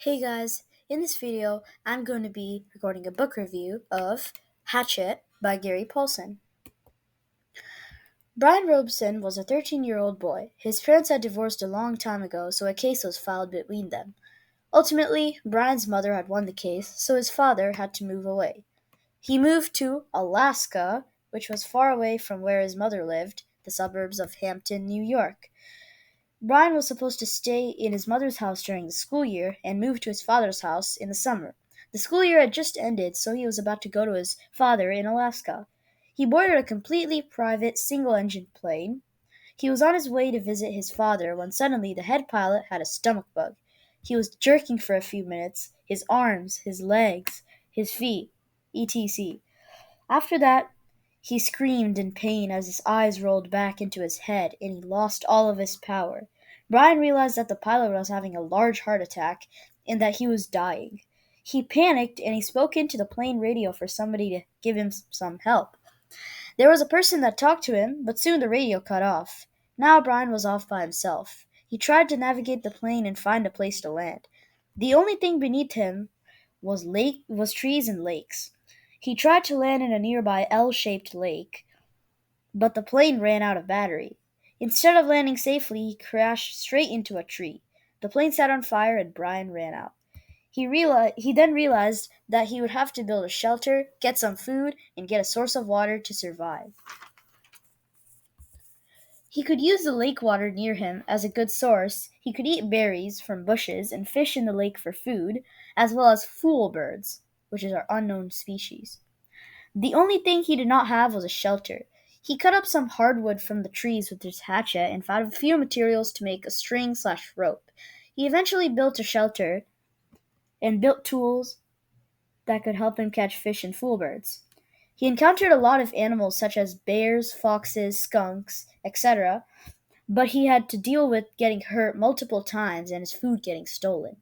Hey guys, in this video, I'm going to be recording a book review of Hatchet by Gary Paulsen. Brian Robeson was a 13-year-old boy. His parents had divorced a long time ago, so a case was filed between them. Ultimately, Brian's mother had won the case, so his father had to move away. He moved to Alaska, which was far away from where his mother lived, the suburbs of Hampton, New York. Brian was supposed to stay in his mother's house during the school year and move to his father's house in the summer. The school year had just ended, so he was about to go to his father in Alaska. He boarded a completely private single engine plane. He was on his way to visit his father when suddenly the head pilot had a stomach bug. He was jerking for a few minutes, his arms, his legs, his feet, etc. After that, he screamed in pain as his eyes rolled back into his head and he lost all of his power. Brian realized that the pilot was having a large heart attack and that he was dying. He panicked and he spoke into the plane radio for somebody to give him some help. There was a person that talked to him, but soon the radio cut off. Now Brian was off by himself. He tried to navigate the plane and find a place to land. The only thing beneath him was trees and lakes. He tried to land in a nearby L-shaped lake, but the plane ran out of battery. Instead of landing safely, he crashed straight into a tree. The plane set on fire and Brian ran out. He then realized that he would have to build a shelter, get some food, and get a source of water to survive. He could use the lake water near him as a good source. He could eat berries from bushes and fish in the lake for food, as well as fool birds, which is our unknown species. The only thing he did not have was a shelter. He cut up some hardwood from the trees with his hatchet and found a few materials to make a string/rope. He eventually built a shelter and built tools that could help him catch fish and fool birds. He encountered a lot of animals such as bears, foxes, skunks, etc., but he had to deal with getting hurt multiple times and his food getting stolen.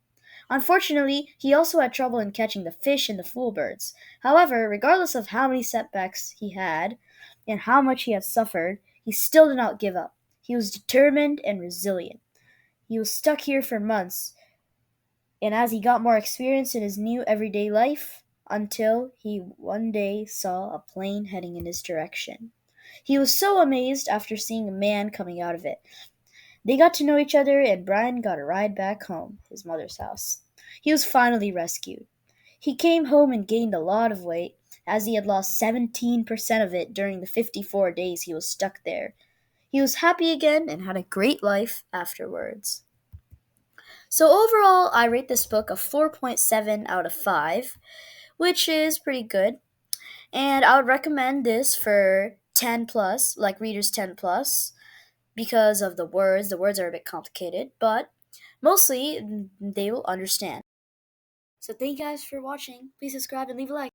Unfortunately, he also had trouble in catching the fish and the fool birds. However, regardless of how many setbacks he had and how much he had suffered, he still did not give up. He was determined and resilient. He was stuck here for months, and as he got more experience in his new everyday life, until he one day saw a plane heading in his direction. He was so amazed after seeing a man coming out of it. They got to know each other, and Brian got a ride back home, his mother's house. He was finally rescued. He came home and gained a lot of weight, as he had lost 17% of it during the 54 days he was stuck there. He was happy again and had a great life afterwards. So overall, I rate this book a 4.7 out of 5, which is pretty good. And I would recommend this for 10 plus, like readers 10 plus, because of the words. The words are a bit complicated, but mostly they will understand. So thank you guys for watching. Please subscribe and leave a like.